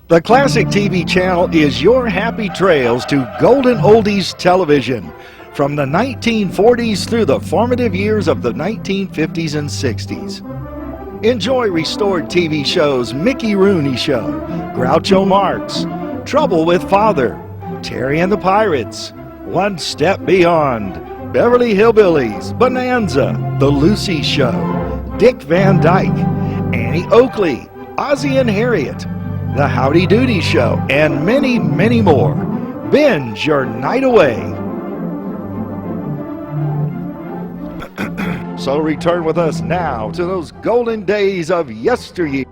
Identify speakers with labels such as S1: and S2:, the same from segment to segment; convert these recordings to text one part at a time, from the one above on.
S1: The Classic TV channel is your happy trails to golden oldies television from the 1940s through the formative years of the 1950s and 60s. Enjoy restored TV shows Mickey Rooney Show, Groucho Marx, Trouble with Father, Terry and the Pirates, One Step Beyond, Beverly Hillbillies, Bonanza, The Lucy Show, Dick Van Dyke, Annie Oakley, Ozzie and Harriet, The Howdy Doody Show, and many, many more. Binge your night away. So return with us now to those golden days of yesteryear.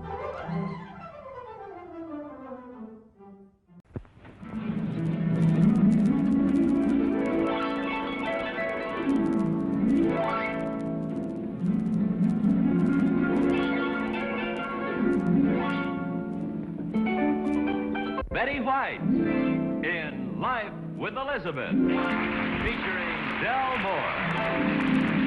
S2: Betty White in Life with Elizabeth, featuring Del Moore.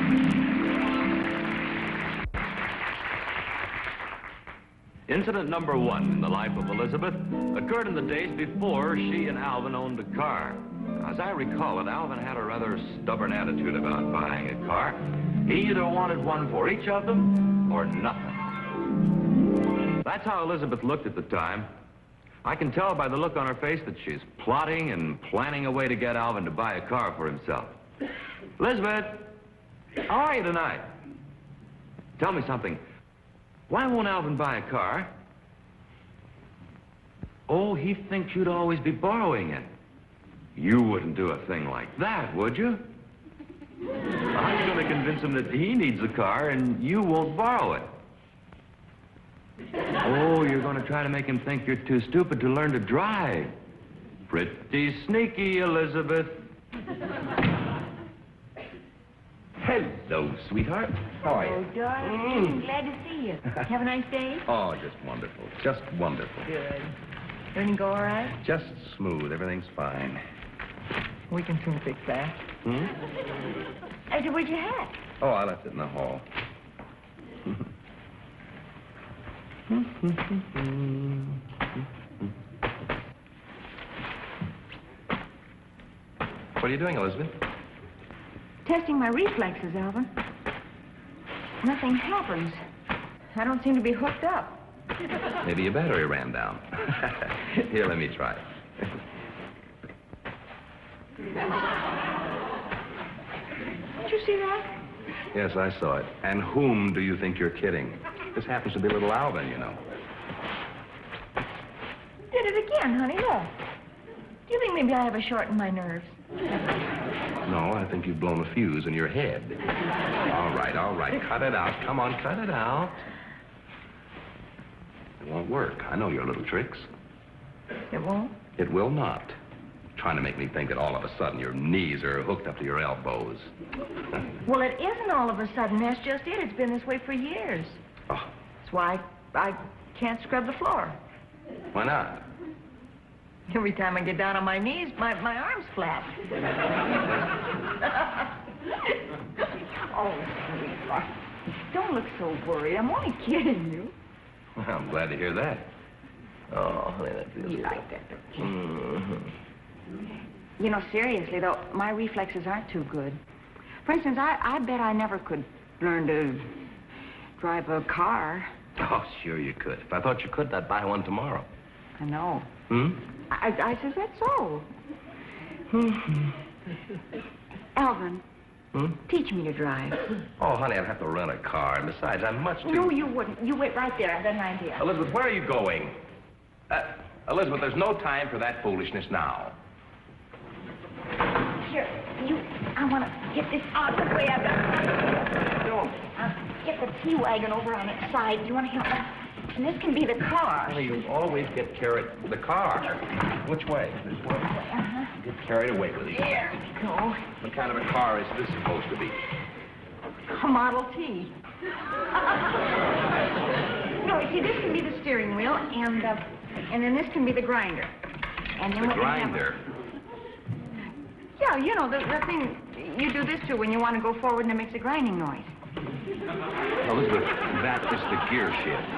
S2: Incident number 1 in the life of Elizabeth occurred in the days before she and Alvin owned a car. As I recall it, Alvin had a rather stubborn attitude about buying a car. He either wanted one for each of them or nothing. That's how Elizabeth looked at the time. I can tell by the look on her face that she's plotting and planning a way to get Alvin to buy a car for himself. Elizabeth, how are you tonight? Tell me something. Why won't Alvin buy a car? Oh, he thinks you'd always be borrowing it. You wouldn't do a thing like that, would you? I'm going to convince him that he needs a car and you won't borrow it. Oh, you're going to try to make him think you're too stupid to learn to drive. Pretty sneaky, Elizabeth.
S3: Hello, sweetheart. How are you?
S4: Oh, darling. Glad to see you. Have a nice day?
S3: Oh, just wonderful. Just wonderful.
S4: Good. Everything go all right?
S3: Just smooth. Everything's fine.
S4: We can soon fix that. I said, where's your hat?
S3: Oh, I left it in the hall. What are you doing, Elizabeth?
S4: Testing my reflexes, Alvin. Nothing happens. I don't seem to be hooked up.
S3: Maybe your battery ran down. Here, let me try it.
S4: Did you see that?
S3: Yes, I saw it. And whom do you think you're kidding? This happens to be little Alvin, you know.
S4: Did it again, honey. Look. Do you think maybe I have a short in my nerves?
S3: No, I think you've blown a fuse in your head. All right. Cut it out. Come on, cut it out. It won't work. I know your little tricks.
S4: It won't?
S3: It will not. Trying to make me think that all of a sudden your knees are hooked up to your elbows.
S4: Well, it isn't all of a sudden. That's just it. It's been this way for years.
S3: Oh,
S4: That's why I can't scrub the floor.
S3: why not?
S4: Every time I get down on my knees, my arms flap. Oh, sweetheart. Don't look so worried. I'm only kidding you.
S3: Well, I'm glad to hear that. Oh, honey, that feels
S4: You
S3: good.
S4: like that, don't you?
S3: Mm-hmm.
S4: You know, seriously, though, my reflexes aren't too good. For instance, I bet I never could learn to drive a car.
S3: Oh, sure you could. If I thought you could, I'd buy one tomorrow.
S4: I know. I says that's so. Alvin, teach me to drive.
S3: Oh, honey, I'd have to rent a car. And besides, I'm much too...
S4: No, you wouldn't. You wait right there. I've got an idea.
S3: Elizabeth, where are you going? Elizabeth, there's no time for that foolishness now.
S4: Here, I want to get this out of the way. I've got... Get the tea wagon over on its side. You want to help me? And this can be the car.
S3: Honey, you always get carried... The car? Which way? This way? You get carried away with you.
S4: There we go.
S3: What kind of a car is this supposed to be?
S4: A Model T. No, you see, this can be the steering wheel, and then this can be the grinder. And then
S3: The
S4: we can have
S3: grinder?
S4: Yeah, you know, the thing you do this to when you want to go forward and it makes a grinding noise.
S3: Elizabeth, that is the gear shift.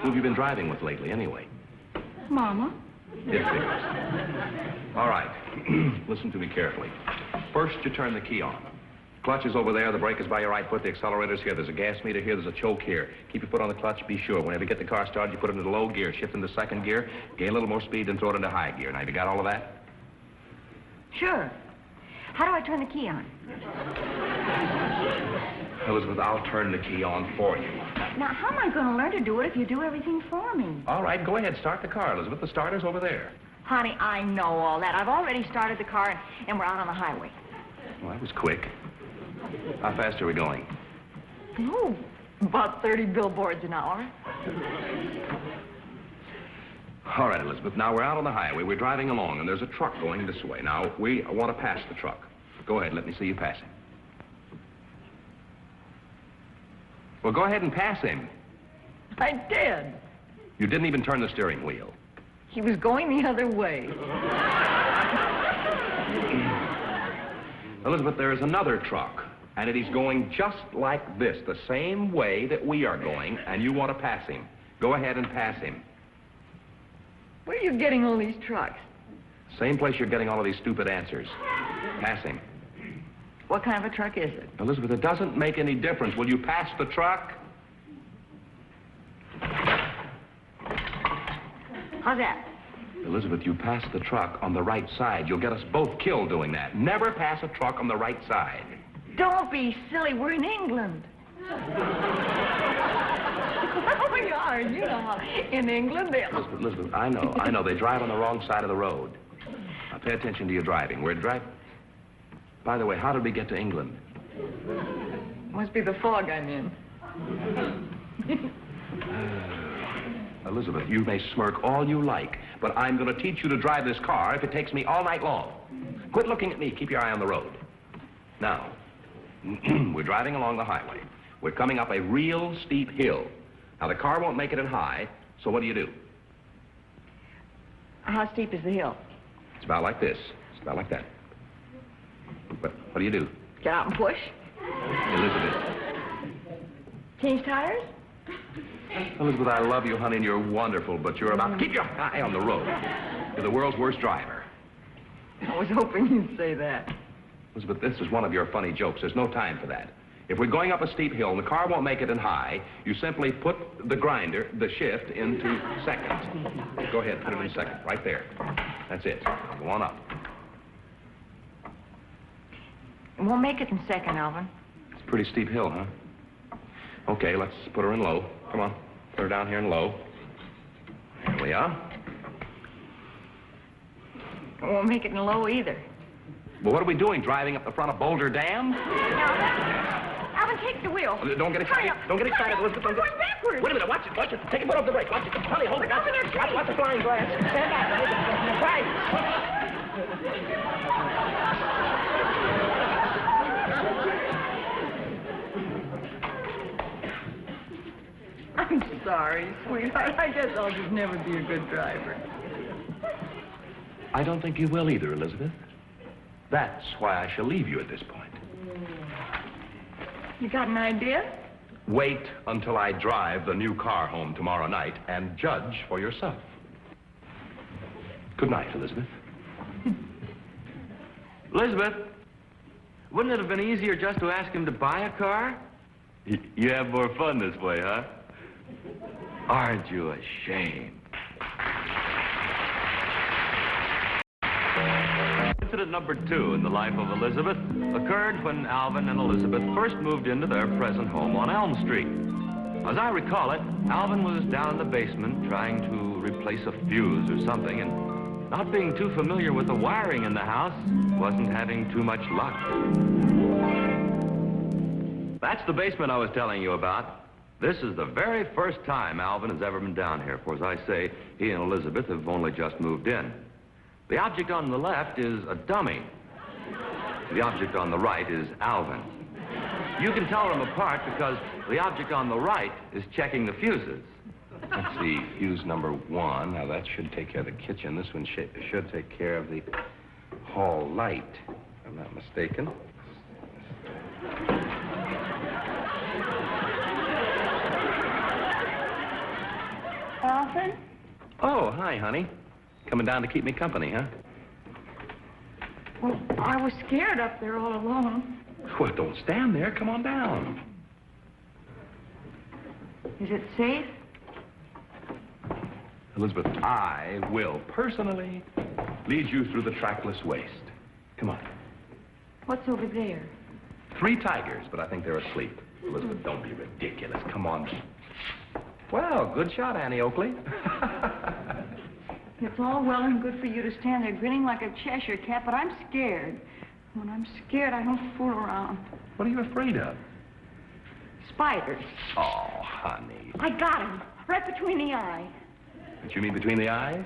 S3: Who have you been driving with lately, anyway?
S4: Mama?
S3: It figures. All right. Listen to me carefully. First, you turn the key on. Clutch is over there, the brake is by your right foot, the accelerator's here. There's a gas meter here, there's a choke here. Keep your foot on the clutch, be sure. Whenever you get the car started, you put it into low gear, shift into second gear, gain a little more speed, and throw it into high gear. Now, have you got all of that?
S4: Sure. How do I turn the key on?
S3: Elizabeth, I'll turn the key on for you.
S4: Now, how am I going to learn to do it if you do everything for me?
S3: All right, go ahead, start the car, Elizabeth. The starter's over there.
S4: Honey, I know all that. I've already started the car, and we're out on the highway.
S3: Well, that was quick. How fast are we going?
S4: Oh, about 30 billboards an hour.
S3: All right, Elizabeth, now we're out on the highway. We're driving along, and there's a truck going this way. Now, we want to pass the truck. Go ahead, let me see you pass him. Well, go ahead and pass him.
S4: I did.
S3: You didn't even turn the steering wheel.
S4: He was going the other way.
S3: Elizabeth, there is another truck, and it is going just like this, the same way that we are going, and you want to pass him. Go ahead and pass him.
S4: Where are you getting all these trucks?
S3: Same place you're getting all of these stupid answers. Pass him.
S4: What kind of a truck is it?
S3: Elizabeth, it doesn't make any difference. Will you pass the truck?
S4: How's that?
S3: Elizabeth, you pass the truck on the right side. You'll get us both killed doing that. Never pass a truck on the right side.
S4: Don't be silly. We're in England. Oh, we are. You know how in England they...
S3: Elizabeth, I know. They drive on the wrong side of the road. Now, pay attention to your driving. We're driving... By the way, how did we get to England?
S4: Must be the fog I'm in.
S3: Elizabeth, you may smirk all you like, but I'm going to teach you to drive this car if it takes me all night long. Quit looking at me. Keep your eye on the road. Now, we're driving along the highway. We're coming up a real steep hill. Now, the car won't make it in high, so what do?
S4: How steep is the hill?
S3: It's about like this. It's about like that. What do?
S4: Get out and push?
S3: Elizabeth.
S4: Change tires?
S3: Elizabeth, I love you, honey, and you're wonderful, but you're about... Keep your eye on the road. You're the world's worst driver.
S4: I was hoping you'd say that.
S3: Elizabeth, this is one of your funny jokes. There's no time for that. If we're going up a steep hill and the car won't make it in high, you simply put the shift into second. Go ahead, put it in second, right there. That's it. Go on up.
S4: It won't make it in second, Alvin.
S3: It's a pretty steep hill, huh? Okay, let's put her in low. Come on, put her down here in low. There we are.
S4: It won't make it in low either.
S3: Well, what are we doing, driving up the front of Boulder Dam?
S4: Alvin, take the wheel.
S3: Don't get excited. Don't get excited, Elizabeth.
S4: We're going backwards.
S3: Wait a minute, watch it. Take your foot off the brake. Watch it. Honey, hold it. Watch the flying glass. Stand back. Right.
S4: I'm sorry, sweetheart. I guess I'll just never be a good driver.
S3: I don't think you will either, Elizabeth. That's why I shall leave you at this point.
S4: You got an idea?
S3: Wait until I drive the new car home tomorrow night and judge for yourself. Good night, Elizabeth.
S2: Elizabeth, wouldn't it have been easier just to ask him to buy a car? You have more fun this way, huh? Aren't you ashamed? Incident number 2 in the life of Elizabeth occurred when Alvin and Elizabeth first moved into their present home on Elm Street. As I recall it, Alvin was down in the basement trying to replace a fuse or something, and not being too familiar with the wiring in the house, wasn't having too much luck. That's the basement I was telling you about. This is the very first time Alvin has ever been down here, for as I say, he and Elizabeth have only just moved in. The object on the left is a dummy. The object on the right is Alvin. You can tell them apart because the object on the right is checking the fuses.
S3: Let's see, fuse number 1. Now, that should take care of the kitchen. This one should take care of the hall light, if I'm not mistaken.
S4: Alvin?
S3: Oh, hi, honey. Coming down to keep me company, huh?
S4: Well, I was scared up there all alone.
S3: Well, don't stand there. Come on down.
S4: Is it safe?
S3: Elizabeth, I will personally lead you through the trackless waste. Come on.
S4: What's over there?
S3: 3 tigers, but I think they're asleep. Elizabeth, don't be ridiculous. Come on. Well, good shot, Annie Oakley.
S4: It's all well and good for you to stand there grinning like a Cheshire cat, but I'm scared. When I'm scared, I don't fool around.
S3: What are you afraid of?
S4: Spiders.
S3: Oh, honey.
S4: I got him, right between the eye.
S3: What you mean between the eyes?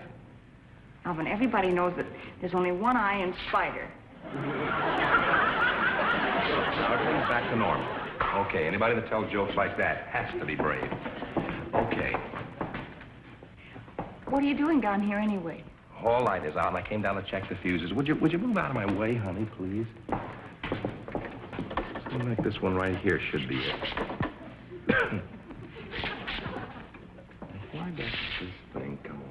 S4: Alvin, everybody knows that there's only one eye in spider.
S3: Now everything's back to normal. Okay, anybody that tells jokes like that has to be brave. Okay.
S4: What are you doing down here anyway?
S3: All light is out, and I came down to check the fuses. Would you move out of my way, honey, please? Something like this one right here should be it. Why does this thing come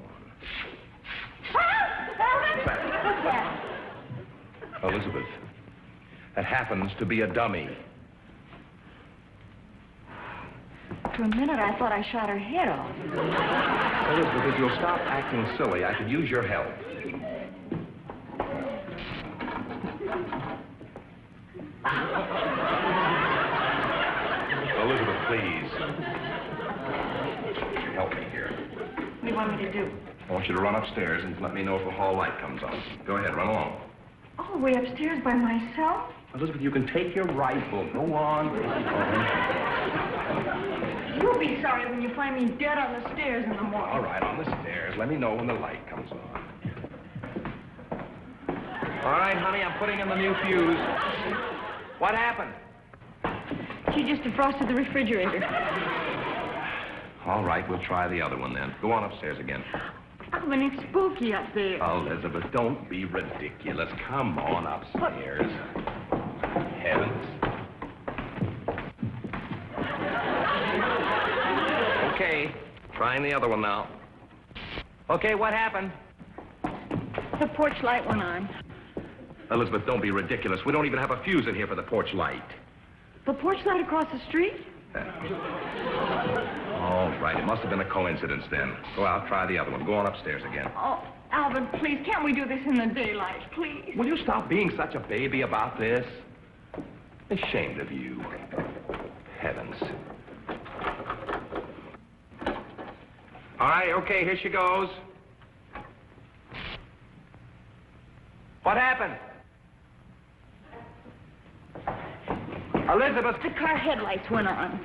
S3: on? Elizabeth, that happens to be a dummy.
S4: For a minute, I thought I shot her head off.
S3: Elizabeth, if you'll stop acting silly, I could use your help. Elizabeth, please. Help me here.
S4: What do you want me to do?
S3: I want you to run upstairs and let me know if the hall light comes on. Go ahead, run along.
S4: All the way upstairs by myself?
S3: Elizabeth, you can take your rifle. Go on.
S4: You'll be sorry when you find me dead on the stairs in the morning.
S3: All right, on the stairs. Let me know when the light comes on. All right, honey, I'm putting in the new fuse. What happened?
S4: She just defrosted the refrigerator.
S3: All right, we'll try the other one then. Go on upstairs again.
S4: Alvin, it's spooky up there.
S3: Elizabeth, don't be ridiculous. Come on upstairs. Heavens. Okay, trying the other one now. Okay, what happened?
S4: The porch light went on.
S3: Elizabeth, don't be ridiculous. We don't even have a fuse in here for the porch light.
S4: The porch light across the street?
S3: All right, it must have been a coincidence then. Go out, try the other one. Go on upstairs again.
S4: Oh, Alvin, please, can't we do this in the daylight, please?
S3: Will you stop being such a baby about this? Ashamed of you. Heavens. All right, okay, here she goes. What happened? Elizabeth.
S4: The car headlights went on.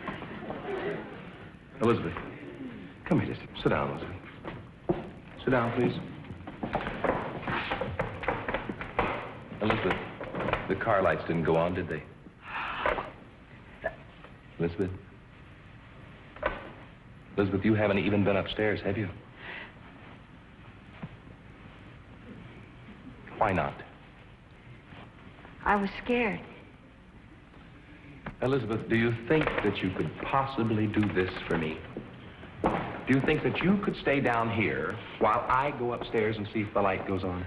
S3: Elizabeth, come here, just sit down, Elizabeth. Sit down, please. Elizabeth, the car lights didn't go on, did they? Elizabeth? Elizabeth, you haven't even been upstairs, have you? Why not?
S4: I was scared.
S3: Elizabeth, do you think that you could possibly do this for me? Do you think that you could stay down here while I go upstairs and see if the light goes on?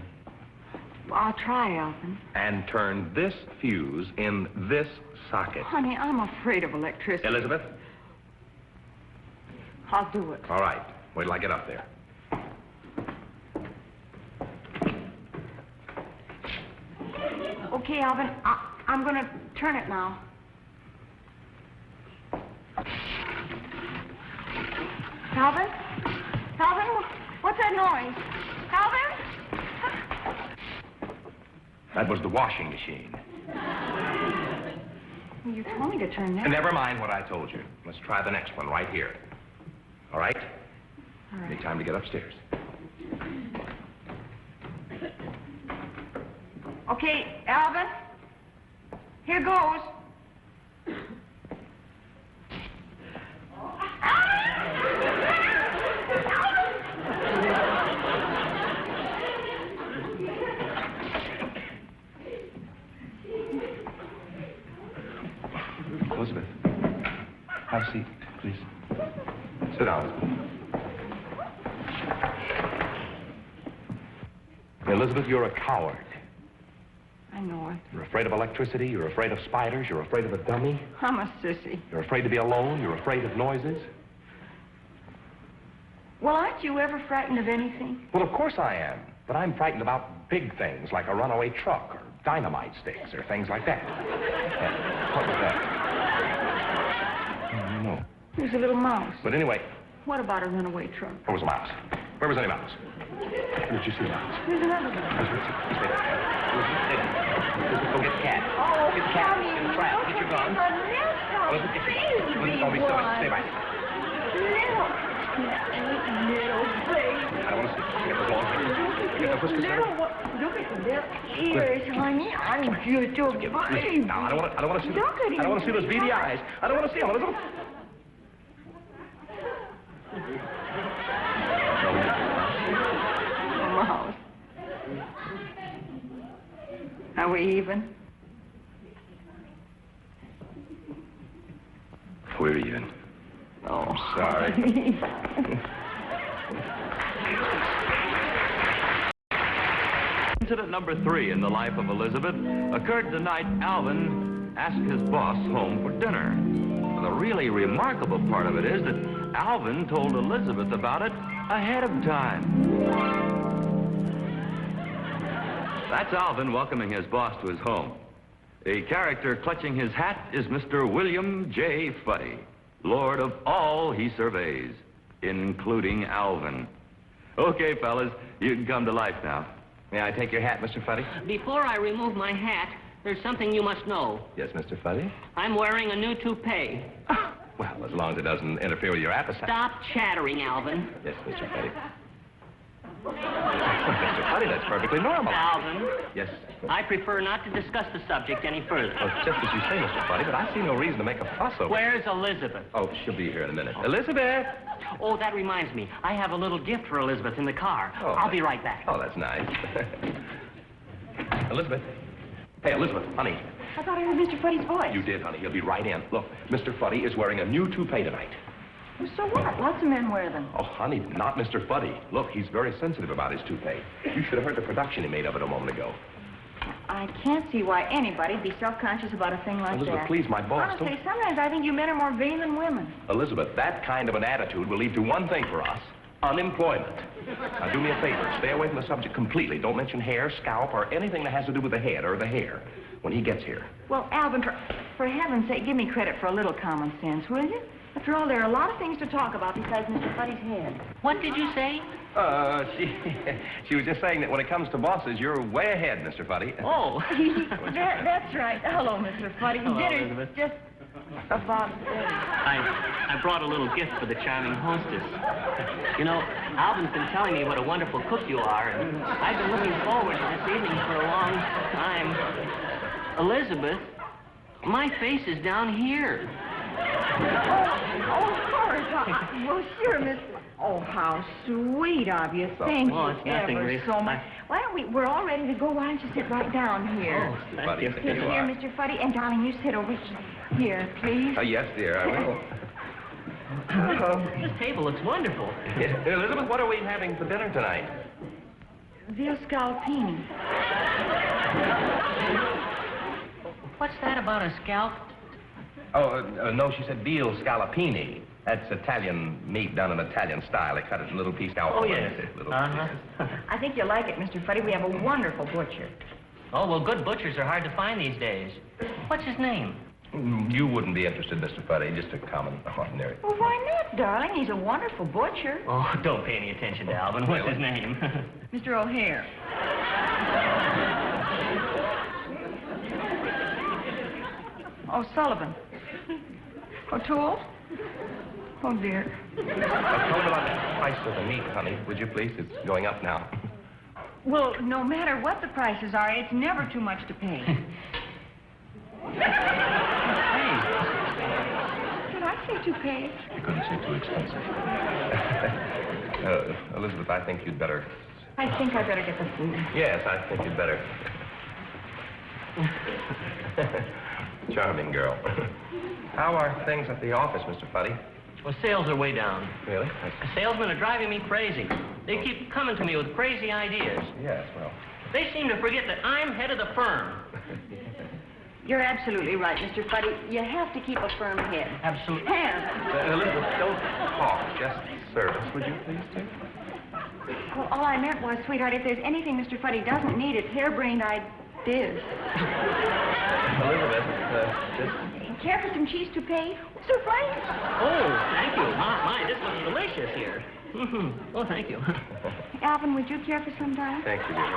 S4: I'll try, Alvin.
S3: And turn this fuse in this socket.
S4: Honey, I'm afraid of electricity.
S3: Elizabeth?
S4: I'll do it.
S3: All right. Wait till I get up there.
S4: Okay, Alvin, I'm going to turn it now. Alvin? Alvin, what's that noise? Alvin?
S3: That was the washing machine.
S4: Well, you told me to turn that.
S3: Never mind what I told you. Let's try the next one right here. All right?
S4: All right.
S3: Need time to get upstairs.
S4: Okay, Alvin. Here goes.
S3: Elizabeth, have a seat, please. Sit down. Elizabeth, you're a coward.
S4: I know it.
S3: You're afraid of electricity. You're afraid of spiders. You're afraid of a dummy.
S4: I'm a sissy.
S3: You're afraid to be alone. You're afraid of noises.
S4: Well, aren't you ever frightened of anything?
S3: Well, of course I am. But I'm frightened about big things like a runaway truck or dynamite sticks or things like that. What was that? I don't know.
S4: There's a little mouse.
S3: But anyway,
S4: What about a runaway truck?
S3: where was a mouse? Where was any mouse? Where did you see a mouse?
S4: There's another one.
S3: Stay there. Go get the cat.
S4: Oh,
S3: Get the cat.
S4: honey,
S3: Get the trap. Get your gun.
S4: Little baby
S3: Don't be silly. Stay back.
S4: Little baby.
S3: I don't want to see. Get those long fingers. Get the whiskers there.
S4: Look at the little ears, honey. I'm just a baby.
S3: No, I don't want to see them.
S4: Look at him.
S3: I don't want to see those beady eyes. I don't want to see them, Elizabeth.
S4: Mouse. Are we even?
S3: We're even.
S4: Oh,
S3: Sorry.
S2: Incident number 3 in the life of Elizabeth occurred the night Alvin asked his boss home for dinner. The really remarkable part of it is that Alvin told Elizabeth about it ahead of time. That's Alvin welcoming his boss to his home. The character clutching his hat is Mr. William J. Fuddy, lord of all he surveys, including Alvin. Okay, fellas, you can come to life now.
S3: May I take your hat, Mr. Fuddy?
S5: Before I remove my hat, there's something you must know.
S3: Yes, Mr. Fuddy?
S5: I'm wearing a new toupee.
S3: Well, as long as it doesn't interfere with your appetite.
S5: Stop chattering, Alvin.
S3: Yes, Mr. Fuddy. Mr. Fuddy, that's perfectly normal.
S5: Alvin,
S3: Yes.
S5: I prefer not to discuss the subject any further.
S3: Well, just as you say, Mr. Fuddy, but I see no reason to make a fuss over it.
S5: Where's Elizabeth?
S3: Oh, she'll be here in a minute. Elizabeth!
S5: Oh, that reminds me. I have a little gift for Elizabeth in the car.
S3: Oh.
S5: I'll be right back.
S3: Oh, that's nice. Elizabeth. Hey, Elizabeth, honey.
S4: I thought I heard Mr. Fuddy's voice.
S3: You did, honey. He'll be right in. Look, Mr. Fuddy is wearing a new toupee tonight.
S4: So what? Lots of men wear them.
S3: Oh, honey, not Mr. Fuddy. Look, he's very sensitive about his toupee. You should have heard the production he made of it a moment ago.
S4: I can't see why anybody'd be self-conscious about a thing like
S3: Elizabeth,
S4: that.
S3: please, my boss.
S4: Honestly, sometimes I think you men are more vain than women.
S3: Elizabeth, that kind of an attitude will lead to one thing for us. Unemployment. Now, do me a favor. Stay away from the subject completely. Don't mention hair, scalp, or anything that has to do with the head or the hair when he gets here.
S4: Well, Alvin, for heaven's sake, give me credit for a little common sense, will you? After all, there are a lot of things to talk about besides Mr. Fuddy's head.
S5: What did you say?
S3: She was just saying that when it comes to bosses, you're way ahead, Mr. Fuddy.
S5: Oh.
S4: That's right. Hello, Mr. Fuddy.
S5: Hello,
S4: Dinner's
S5: Elizabeth.
S4: just about ready.
S5: I brought a little gift for the charming hostess. You know, Alvin's been telling me what a wonderful cook you are, and I've been looking forward to this evening for a long time. Elizabeth, my face is down here.
S4: Oh, of course. Well, sure, Miss. Oh, how sweet of you. Thank
S5: well,
S4: you
S5: it's nothing,
S4: ever
S5: Reese.
S4: so much. Why don't we're all ready to go. Why don't you sit right down here?
S5: Oh, thank you.
S4: Sit here, Mr. Fuddy. And, darling, you sit over here, please.
S3: Yes, dear, I will.
S5: This table looks wonderful.
S3: Elizabeth, what are we having for dinner tonight?
S4: Veal scallopini.
S5: What's that about a scalp?
S3: Oh, no, she said veal scallopini. That's Italian meat done in Italian style. They cut it in little pieces.
S5: Oh, yes.
S3: Little
S5: Uh-huh.
S3: pieces.
S4: I think you'll like it, Mr. Fuddy. We have a wonderful butcher.
S5: Oh, well, good butchers are hard to find these days. What's his name?
S3: You wouldn't be interested, Mr. Fuddy. Just a common, ordinary.
S4: Well, why not, darling? He's a wonderful butcher.
S5: Oh, don't pay any attention to Alvin. What's his name?
S4: Mr. O'Hare. O'Sullivan. O'Toole? Oh, dear.
S3: Tell him about the price of the meat, honey, would you please? It's going up now.
S4: Well, no matter what the prices are, it's never too much to pay. Did I say to pay?
S3: You couldn't say too expensive. Elizabeth, I think you'd better...
S4: I think I better get the food.
S3: Yes, I think you'd better. Charming girl. How are things at the office, Mr. Fuddy?
S5: Well, sales are way down.
S3: Really?
S5: The salesmen are driving me crazy. They keep coming to me with crazy ideas.
S3: Yes, well,
S5: They seem to forget that I'm head of the firm.
S4: You're absolutely right, Mr. Fuddy. You have to keep a firm head.
S5: Absolutely.
S4: Hand.
S3: Elizabeth, don't talk. Just service, would you please, dear?
S4: Well, all I meant was, sweetheart, if there's anything Mr. Fuddy doesn't need, it's harebrained ideas.
S3: Elizabeth, just...
S4: Care for some cheese toupee? Sir Frank?
S5: Oh, thank you. My, this looks delicious here. Oh, thank you.
S4: Alvin, would you care for some, darling?
S3: Thank you, dear. You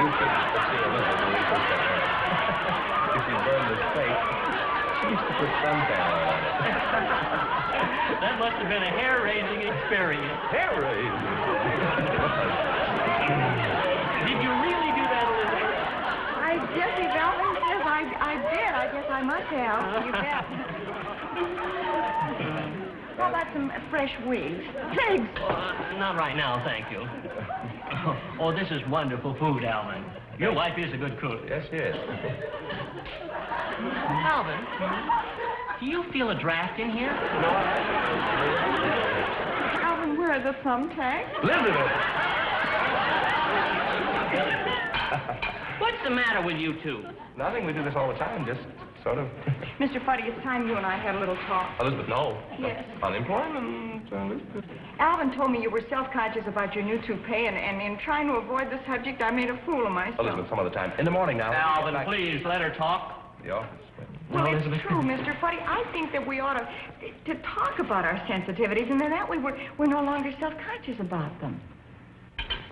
S3: shouldn't have seen Elizabeth when we first got married. If she burned this face, she used to put suntan on it.
S5: That must have been a hair-raising experience.
S3: Hair-raising?
S5: Did you really do that, Elizabeth?
S4: I guess if Alvin says I did, I guess I must have. You bet. How about some fresh wigs? Pigs!
S5: Not right now, thank you. Oh, this is wonderful food, Alvin. Your wife is a good cook.
S3: Yes, she is.
S5: Alvin, do you feel a draft in here?
S4: Alvin, where are the thumbtacks?
S3: Elizabeth!
S5: What's the matter with you two?
S3: Nothing. We do this all the time. Just sort of...
S4: Mr. Fuddy, it's time you and I had a little talk.
S3: Elizabeth, no.
S4: Yes.
S3: Unemployment.
S4: Alvin told me you were self-conscious about your new toupee, and in trying to avoid the subject, I made a fool of myself.
S3: Elizabeth, some other time. In the morning now.
S5: Alvin, please, let her talk.
S3: The office.
S4: Well, it's true, Mr. Fuddy. I think that we ought to talk about our sensitivities, and then that way we're no longer self-conscious about them.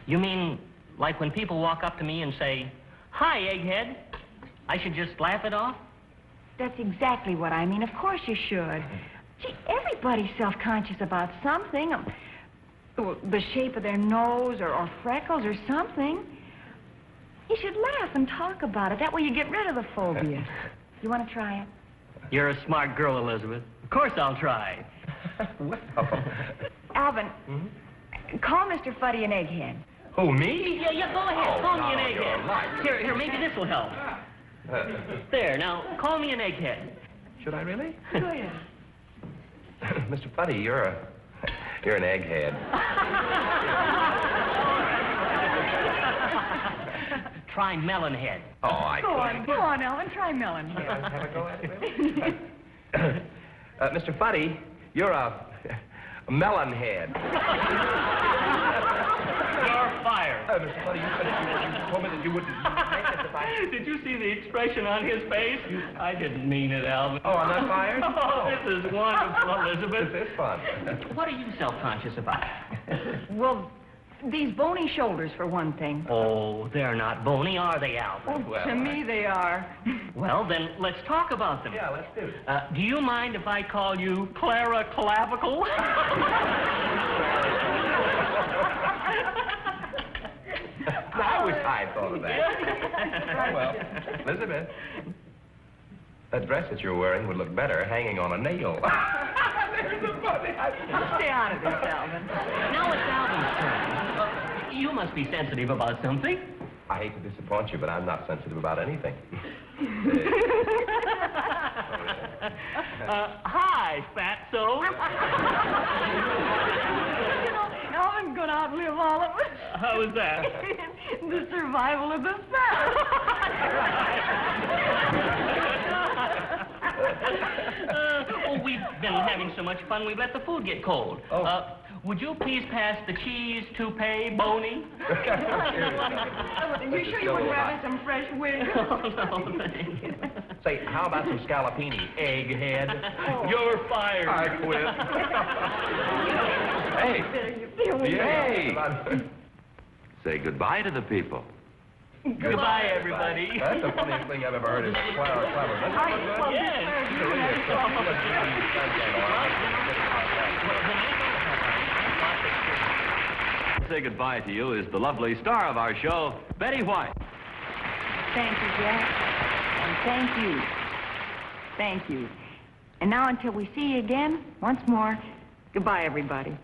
S5: You mean like when people walk up to me and say, "Hi, egghead," I should just laugh it off?
S4: That's exactly what I mean. Of course you should. Gee, everybody's self-conscious about something. The shape of their nose or freckles or something. You should laugh and talk about it. That way you get rid of the phobia. You want to try it?
S5: You're a smart girl, Elizabeth. Of course I'll try.
S3: Well.
S4: Alvin, call Mr. Fuddy an egghead.
S3: Who, me?
S5: Yeah, go ahead.
S3: Oh,
S5: call me
S3: no,
S5: an
S3: you're
S5: egghead.
S3: right.
S5: Here, maybe this will help. There, now, call me an egghead.
S3: Should I really?
S4: Go ahead.
S3: Mr. Fuddy, you're an egghead.
S5: Try melon head.
S3: Oh, I couldn't.
S4: Go on, Alvin. Try melon
S3: Have
S4: here.
S3: a go at it, really? Mr. Fuddy, you're a melon head.
S5: You're fired.
S3: Mr. Fuddy, you told me that you wouldn't make it if I...
S5: Did you see the expression on his face? I didn't mean it, Alvin.
S3: Oh, I'm not fired?
S5: Oh, this is wonderful, Elizabeth.
S3: This is fun.
S5: What are you self-conscious about?
S4: Well, these bony shoulders, for one thing.
S5: Oh, they're not bony, are they, Alvin?
S3: Well,
S4: To me, they are.
S5: Well, then let's talk about them.
S3: Yeah, let's do it.
S5: Do you mind if I call you Clara Clavicle?
S3: I wish I'd thought of that. Well, Elizabeth, that dress that you're wearing would look better hanging on a nail.
S4: Stay out of this, Alvin.
S5: Now it's Alvin's turn. You must be sensitive about something.
S3: I hate to disappoint you, but I'm not sensitive about anything.
S5: Hi, fatso.
S4: You know, Alvin's going to outlive all of us.
S5: How was that?
S4: The survival of the fat.
S5: We've been having so much fun, we've let the food get cold.
S3: Oh.
S5: Would you please pass the cheese toupee, Boney?
S4: You sure you wouldn't rather some fresh wigs?
S5: Oh, no, thank you.
S3: Say, how about some scallopini, egghead?
S5: You're fired.
S3: I quit. Hey!
S2: Say goodbye to the people.
S5: Goodbye, everybody.
S3: That's the funniest thing I've ever heard is Clara Clever.
S2: Say goodbye to you is the lovely star of our show, Betty White.
S4: Thank you, Jack. And thank you. Thank you. And now, until we see you again, once more, goodbye, everybody.